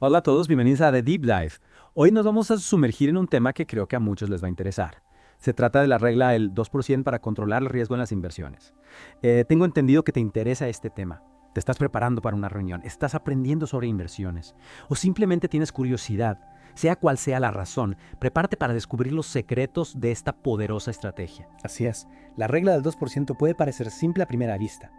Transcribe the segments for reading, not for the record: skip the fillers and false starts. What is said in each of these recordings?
Hola a todos, bienvenidos a The Deep Dive. Hoy nos vamos a sumergir en un tema que creo que a muchos les va a interesar. Se trata de la regla del 2% para controlar el riesgo en las inversiones. Tengo entendido que te interesa este tema. Te estás preparando para una reunión, estás aprendiendo sobre inversiones o simplemente tienes curiosidad. Sea cual sea la razón, prepárate para descubrir los secretos de esta poderosa estrategia. Así es, la regla del 2% puede parecer simple a primera vista,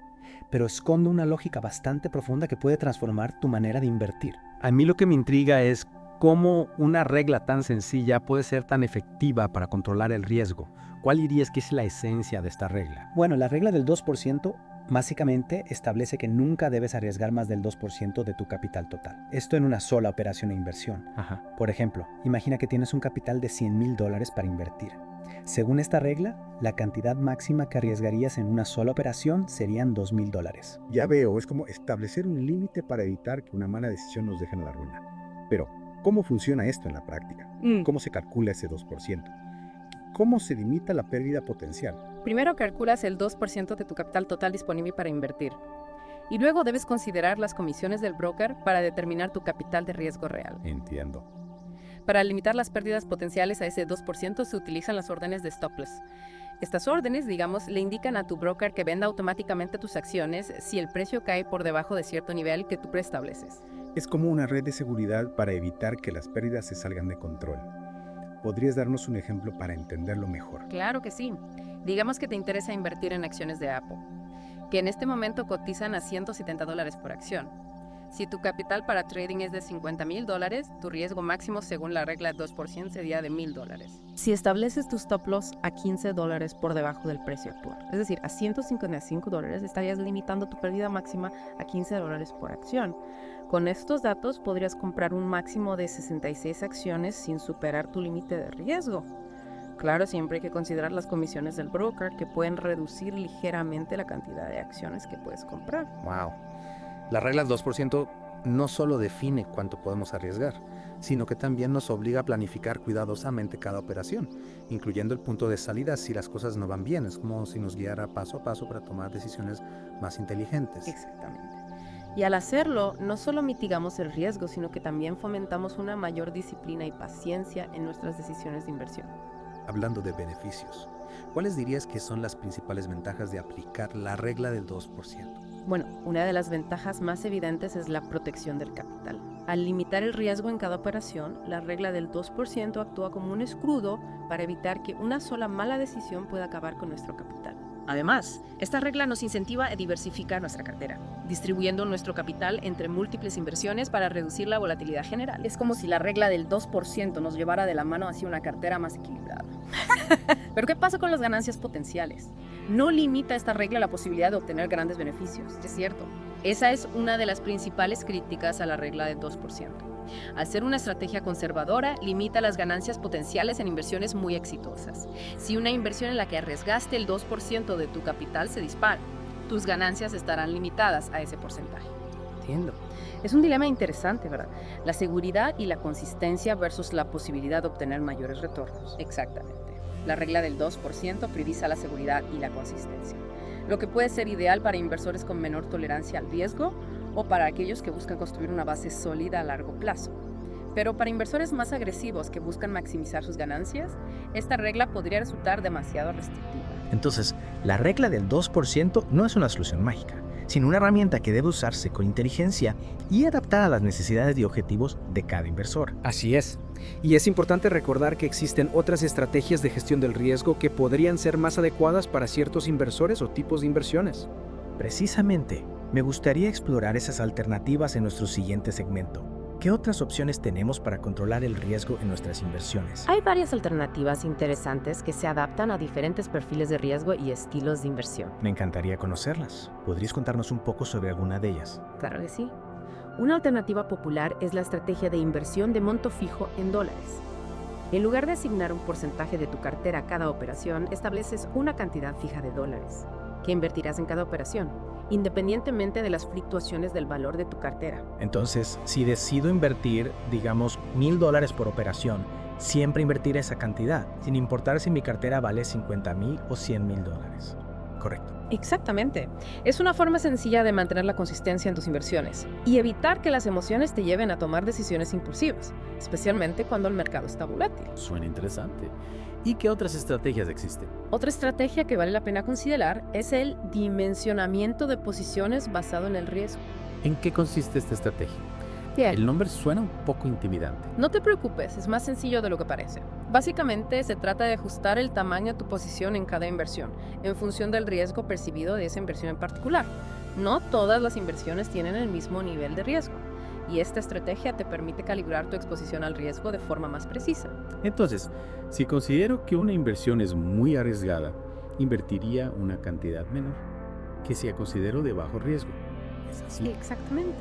pero esconde una lógica bastante profunda que puede transformar tu manera de invertir. A mí lo que me intriga es cómo una regla tan sencilla puede ser tan efectiva para controlar el riesgo. ¿Cuál dirías que es la esencia de esta regla? Bueno, la regla del 2% básicamente establece que nunca debes arriesgar más del 2% de tu capital total. Esto en una sola operación de inversión. Ajá. Por ejemplo, imagina que tienes un capital de $100,000 para invertir. Según esta regla, la cantidad máxima que arriesgarías en una sola operación serían $2,000. Ya veo, es como establecer un límite para evitar que una mala decisión nos deje en la ruina. Pero, ¿cómo funciona esto en la práctica? ¿Cómo se calcula ese 2%? ¿Cómo se limita la pérdida potencial? Primero calculas el 2% de tu capital total disponible para invertir. Y luego debes considerar las comisiones del broker para determinar tu capital de riesgo real. Entiendo. Para limitar las pérdidas potenciales a ese 2% se utilizan las órdenes de stop loss. Estas órdenes, digamos, le indican a tu broker que venda automáticamente tus acciones si el precio cae por debajo de cierto nivel que tú preestableces. Es como una red de seguridad para evitar que las pérdidas se salgan de control. ¿Podrías darnos un ejemplo para entenderlo mejor? Claro que sí. Digamos que te interesa invertir en acciones de Apple, que en este momento cotizan a $170 por acción. Si tu capital para trading es de $50,000, tu riesgo máximo según la regla 2% sería de $1,000. Si estableces tu stop loss a $15 por debajo del precio actual, es decir, a $155, estarías limitando tu pérdida máxima a $15 por acción. Con estos datos podrías comprar un máximo de 66 acciones sin superar tu límite de riesgo. Claro, siempre hay que considerar las comisiones del broker que pueden reducir ligeramente la cantidad de acciones que puedes comprar. Wow. La regla del 2% no solo define cuánto podemos arriesgar, sino que también nos obliga a planificar cuidadosamente cada operación, incluyendo el punto de salida si las cosas no van bien. Es como si nos guiara paso a paso para tomar decisiones más inteligentes. Exactamente. Y al hacerlo, no solo mitigamos el riesgo, sino que también fomentamos una mayor disciplina y paciencia en nuestras decisiones de inversión. Hablando de beneficios, ¿cuáles dirías que son las principales ventajas de aplicar la regla del 2%? Bueno, una de las ventajas más evidentes es la protección del capital. Al limitar el riesgo en cada operación, la regla del 2% actúa como un escudo para evitar que una sola mala decisión pueda acabar con nuestro capital. Además, esta regla nos incentiva a diversificar nuestra cartera, distribuyendo nuestro capital entre múltiples inversiones para reducir la volatilidad general. Es como si la regla del 2% nos llevara de la mano hacia una cartera más equilibrada. Pero ¿qué pasa con las ganancias potenciales? No limita esta regla la posibilidad de obtener grandes beneficios, es cierto. Esa es una de las principales críticas a la regla del 2%. Al ser una estrategia conservadora, limita las ganancias potenciales en inversiones muy exitosas. Si una inversión en la que arriesgaste el 2% de tu capital se dispara, tus ganancias estarán limitadas a ese porcentaje. Entiendo. Es un dilema interesante, ¿verdad? La seguridad y la consistencia versus la posibilidad de obtener mayores retornos. Exactamente. La regla del 2% prioriza la seguridad y la consistencia, lo que puede ser ideal para inversores con menor tolerancia al riesgo o para aquellos que buscan construir una base sólida a largo plazo. Pero para inversores más agresivos que buscan maximizar sus ganancias, esta regla podría resultar demasiado restrictiva. Entonces, la regla del 2% no es una solución mágica, sino una herramienta que debe usarse con inteligencia y adaptada a las necesidades y objetivos de cada inversor. Así es. Y es importante recordar que existen otras estrategias de gestión del riesgo que podrían ser más adecuadas para ciertos inversores o tipos de inversiones. Precisamente, me gustaría explorar esas alternativas en nuestro siguiente segmento. ¿Qué otras opciones tenemos para controlar el riesgo en nuestras inversiones? Hay varias alternativas interesantes que se adaptan a diferentes perfiles de riesgo y estilos de inversión. Me encantaría conocerlas. ¿Podrías contarnos un poco sobre alguna de ellas? Claro que sí. Una alternativa popular es la estrategia de inversión de monto fijo en dólares. En lugar de asignar un porcentaje de tu cartera a cada operación, estableces una cantidad fija de dólares que invertirás en cada operación, independientemente de las fluctuaciones del valor de tu cartera. Entonces, si decido invertir, digamos, $1,000 por operación, siempre invertiré esa cantidad, sin importar si mi cartera vale $50,000 o $100,000. Correcto. Exactamente. Es una forma sencilla de mantener la consistencia en tus inversiones y evitar que las emociones te lleven a tomar decisiones impulsivas, especialmente cuando el mercado está volátil. Suena interesante. ¿Y qué otras estrategias existen? Otra estrategia que vale la pena considerar es el dimensionamiento de posiciones basado en el riesgo. ¿En qué consiste esta estrategia? Bien. El nombre suena un poco intimidante. No te preocupes, es más sencillo de lo que parece. Básicamente se trata de ajustar el tamaño de tu posición en cada inversión, en función del riesgo percibido de esa inversión en particular. No todas las inversiones tienen el mismo nivel de riesgo, y esta estrategia te permite calibrar tu exposición al riesgo de forma más precisa. Entonces, si considero que una inversión es muy arriesgada, invertiría una cantidad menor que si la considero de bajo riesgo. ¿Es así? Exactamente.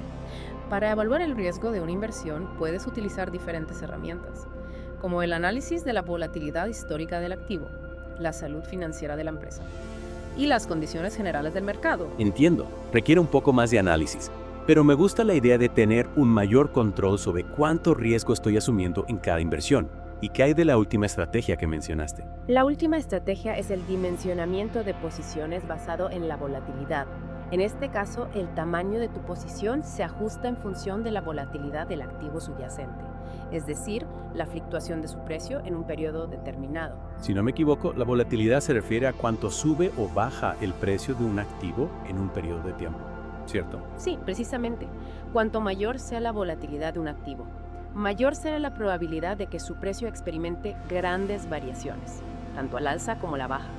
Para evaluar el riesgo de una inversión puedes utilizar diferentes herramientas, como el análisis de la volatilidad histórica del activo, la salud financiera de la empresa y las condiciones generales del mercado. Entiendo, requiere un poco más de análisis, pero me gusta la idea de tener un mayor control sobre cuánto riesgo estoy asumiendo en cada inversión. ¿Y qué hay de la última estrategia que mencionaste? La última estrategia es el dimensionamiento de posiciones basado en la volatilidad. En este caso, el tamaño de tu posición se ajusta en función de la volatilidad del activo subyacente, es decir, la fluctuación de su precio en un periodo determinado. Si no me equivoco, la volatilidad se refiere a cuánto sube o baja el precio de un activo en un periodo de tiempo, ¿cierto? Sí, precisamente. Cuanto mayor sea la volatilidad de un activo, mayor será la probabilidad de que su precio experimente grandes variaciones, tanto al alza como a la baja.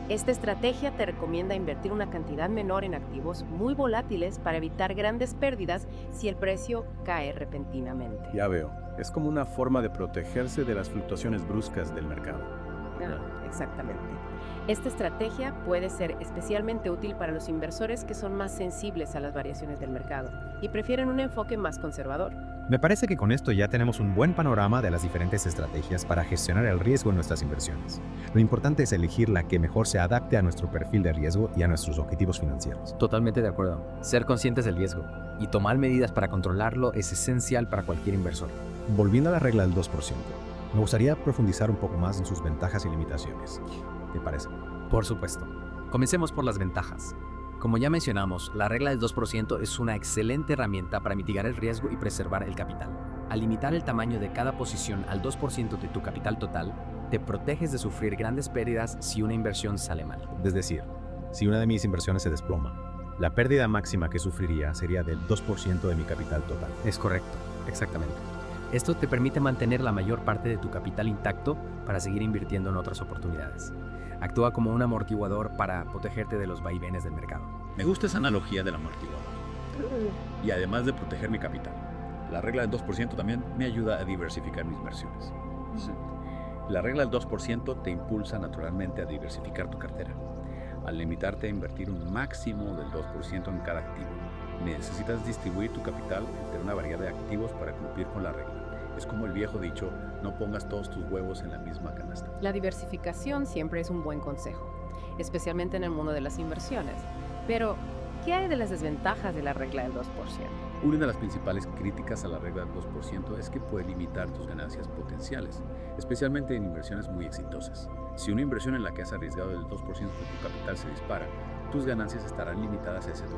Esta estrategia te recomienda invertir una cantidad menor en activos muy volátiles para evitar grandes pérdidas si el precio cae repentinamente. Ya veo, es como una forma de protegerse de las fluctuaciones bruscas del mercado. Exactamente. Esta estrategia puede ser especialmente útil para los inversores que son más sensibles a las variaciones del mercado y prefieren un enfoque más conservador. Me parece que con esto ya tenemos un buen panorama de las diferentes estrategias para gestionar el riesgo en nuestras inversiones. Lo importante es elegir la que mejor se adapte a nuestro perfil de riesgo y a nuestros objetivos financieros. Totalmente de acuerdo. Ser conscientes del riesgo y tomar medidas para controlarlo es esencial para cualquier inversor. Volviendo a la regla del 2%, me gustaría profundizar un poco más en sus ventajas y limitaciones. ¿Te parece? Por supuesto. Comencemos por las ventajas. Como ya mencionamos, la regla del 2% es una excelente herramienta para mitigar el riesgo y preservar el capital. Al limitar el tamaño de cada posición al 2% de tu capital total, te proteges de sufrir grandes pérdidas si una inversión sale mal. Es decir, si una de mis inversiones se desploma, la pérdida máxima que sufriría sería del 2% de mi capital total. Es correcto, exactamente. Esto te permite mantener la mayor parte de tu capital intacto para seguir invirtiendo en otras oportunidades. Actúa como un amortiguador para protegerte de los vaivenes del mercado. Me gusta esa analogía del amortiguador. Y además de proteger mi capital, la regla del 2% también me ayuda a diversificar mis inversiones. La regla del 2% te impulsa naturalmente a diversificar tu cartera. Al limitarte a invertir un máximo del 2% en cada activo, necesitas distribuir tu capital entre una variedad de activos para cumplir con la regla. Es como el viejo dicho, no pongas todos tus huevos en la misma canasta. La diversificación siempre es un buen consejo, especialmente en el mundo de las inversiones. Pero, ¿qué hay de las desventajas de la regla del 2%? Una de las principales críticas a la regla del 2% es que puede limitar tus ganancias potenciales, especialmente en inversiones muy exitosas. Si una inversión en la que has arriesgado el 2% de tu capital se dispara, tus ganancias estarán limitadas a ese 2%.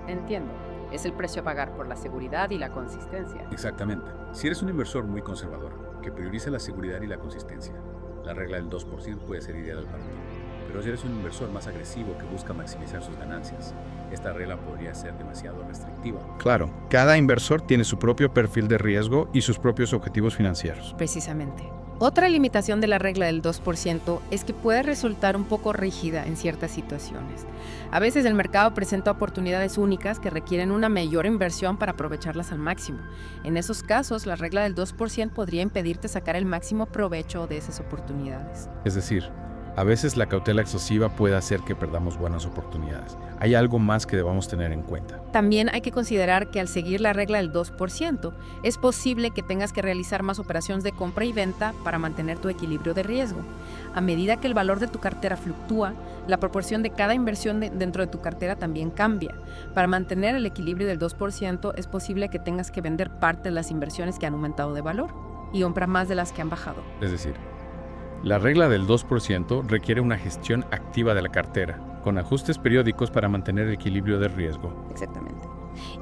Entiendo. Es el precio a pagar por la seguridad y la consistencia. Exactamente. Si eres un inversor muy conservador, que prioriza la seguridad y la consistencia, la regla del 2% puede ser ideal para ti. Pero si eres un inversor más agresivo que busca maximizar sus ganancias, esta regla podría ser demasiado restrictiva. Claro, cada inversor tiene su propio perfil de riesgo y sus propios objetivos financieros. Precisamente. Otra limitación de la regla del 2% es que puede resultar un poco rígida en ciertas situaciones. A veces el mercado presenta oportunidades únicas que requieren una mayor inversión para aprovecharlas al máximo. En esos casos, la regla del 2% podría impedirte sacar el máximo provecho de esas oportunidades. Es decir, a veces la cautela excesiva puede hacer que perdamos buenas oportunidades. Hay algo más que debamos tener en cuenta. También hay que considerar que al seguir la regla del 2%, es posible que tengas que realizar más operaciones de compra y venta para mantener tu equilibrio de riesgo. A medida que el valor de tu cartera fluctúa, la proporción de cada inversión dentro de tu cartera también cambia. Para mantener el equilibrio del 2%, es posible que tengas que vender parte de las inversiones que han aumentado de valor y comprar más de las que han bajado. Es decir, la regla del 2% requiere una gestión activa de la cartera, con ajustes periódicos para mantener el equilibrio de riesgo. Exactamente.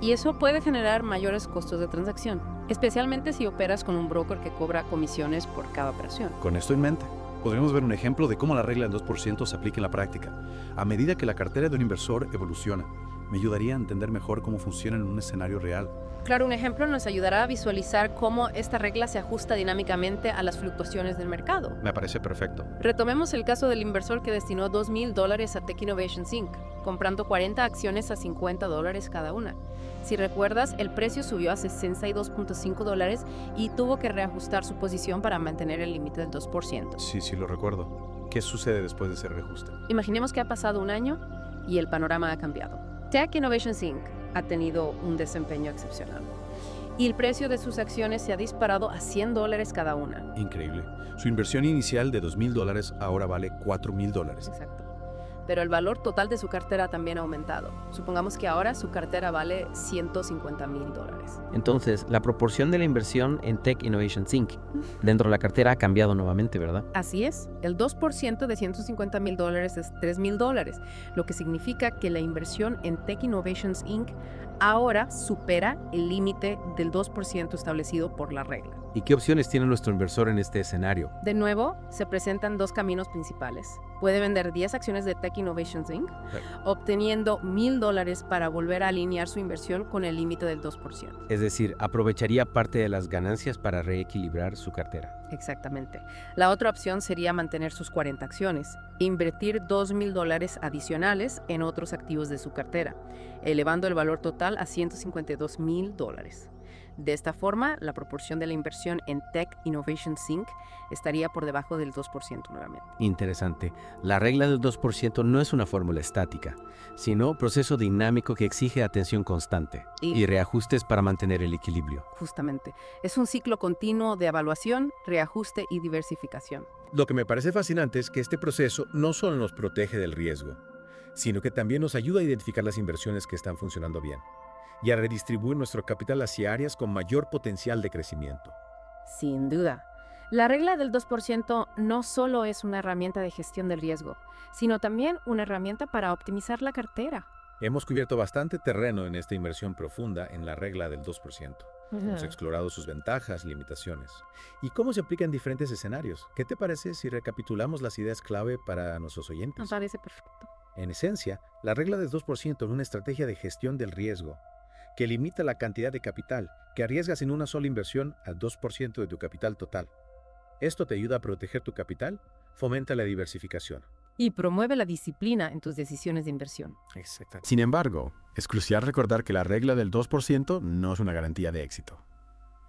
Y eso puede generar mayores costos de transacción, especialmente si operas con un broker que cobra comisiones por cada operación. Con esto en mente, podríamos ver un ejemplo de cómo la regla del 2% se aplica en la práctica. A medida que la cartera de un inversor evoluciona, me ayudaría a entender mejor cómo funciona en un escenario real. Claro, un ejemplo nos ayudará a visualizar cómo esta regla se ajusta dinámicamente a las fluctuaciones del mercado. Me parece perfecto. Retomemos el caso del inversor que destinó $2,000 a Tech Innovations Inc., comprando 40 acciones a $50 cada una. Si recuerdas, el precio subió a $62.5 y tuvo que reajustar su posición para mantener el límite del 2%. Sí, lo recuerdo. ¿Qué sucede después de ese reajuste? Imaginemos que ha pasado un año y el panorama ha cambiado. Tech Innovations Inc. ha tenido un desempeño excepcional y el precio de sus acciones se ha disparado a $100 cada una. Increíble. Su inversión inicial de $2,000 ahora vale $4,000. Exacto. Pero el valor total de su cartera también ha aumentado. Supongamos que ahora su cartera vale $150,000. Entonces, la proporción de la inversión en Tech Innovations Inc. dentro de la cartera ha cambiado nuevamente, ¿verdad? Así es. El 2% de $150,000 es $3,000, lo que significa que la inversión en Tech Innovations Inc. ahora supera el límite del 2% establecido por la regla. ¿Y qué opciones tiene nuestro inversor en este escenario? De nuevo, se presentan dos caminos principales. Puede vender 10 acciones de Tech Innovations Inc., obteniendo $1,000 para volver a alinear su inversión con el límite del 2%. Es decir, aprovecharía parte de las ganancias para reequilibrar su cartera. Exactamente. La otra opción sería mantener sus 40 acciones e invertir $2,000 adicionales en otros activos de su cartera, elevando el valor total a $152,000. De esta forma, la proporción de la inversión en Tech Innovations Inc. estaría por debajo del 2% nuevamente. Interesante. La regla del 2% no es una fórmula estática, sino proceso dinámico que exige atención constante y reajustes para mantener el equilibrio. Justamente. Es un ciclo continuo de evaluación, reajuste y diversificación. Lo que me parece fascinante es que este proceso no solo nos protege del riesgo, sino que también nos ayuda a identificar las inversiones que están funcionando bien y a redistribuir nuestro capital hacia áreas con mayor potencial de crecimiento. Sin duda. La regla del 2% no solo es una herramienta de gestión del riesgo, sino también una herramienta para optimizar la cartera. Hemos cubierto bastante terreno en esta inversión profunda en la regla del 2%. Hemos explorado sus ventajas, limitaciones y cómo se aplica en diferentes escenarios. ¿Qué te parece si recapitulamos las ideas clave para nuestros oyentes? Me parece perfecto. En esencia, la regla del 2% es una estrategia de gestión del riesgo que limita la cantidad de capital que arriesgas en una sola inversión al 2% de tu capital total. Esto te ayuda a proteger tu capital, fomenta la diversificación y promueve la disciplina en tus decisiones de inversión. Exacto. Sin embargo, es crucial recordar que la regla del 2% no es una garantía de éxito,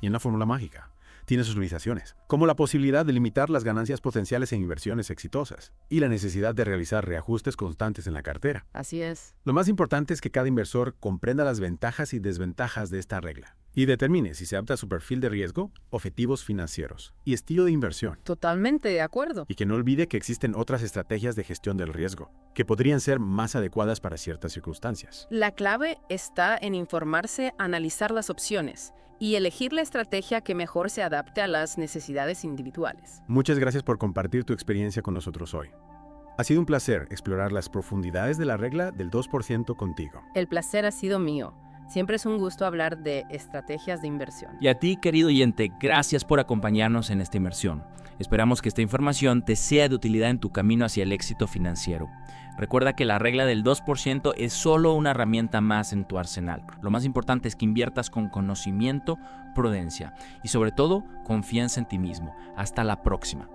ni una fórmula mágica. Tiene sus limitaciones, como la posibilidad de limitar las ganancias potenciales en inversiones exitosas y la necesidad de realizar reajustes constantes en la cartera. Así es. Lo más importante es que cada inversor comprenda las ventajas y desventajas de esta regla y determine si se adapta a su perfil de riesgo, objetivos financieros y estilo de inversión. Totalmente de acuerdo. Y que no olvide que existen otras estrategias de gestión del riesgo, que podrían ser más adecuadas para ciertas circunstancias. La clave está en informarse, analizar las opciones y elegir la estrategia que mejor se adapte a las necesidades individuales. Muchas gracias por compartir tu experiencia con nosotros hoy. Ha sido un placer explorar las profundidades de la regla del 2% contigo. El placer ha sido mío. Siempre es un gusto hablar de estrategias de inversión. Y a ti, querido oyente, gracias por acompañarnos en esta inmersión. Esperamos que esta información te sea de utilidad en tu camino hacia el éxito financiero. Recuerda que la regla del 2% es solo una herramienta más en tu arsenal. Lo más importante es que inviertas con conocimiento, prudencia y sobre todo confianza en ti mismo. Hasta la próxima.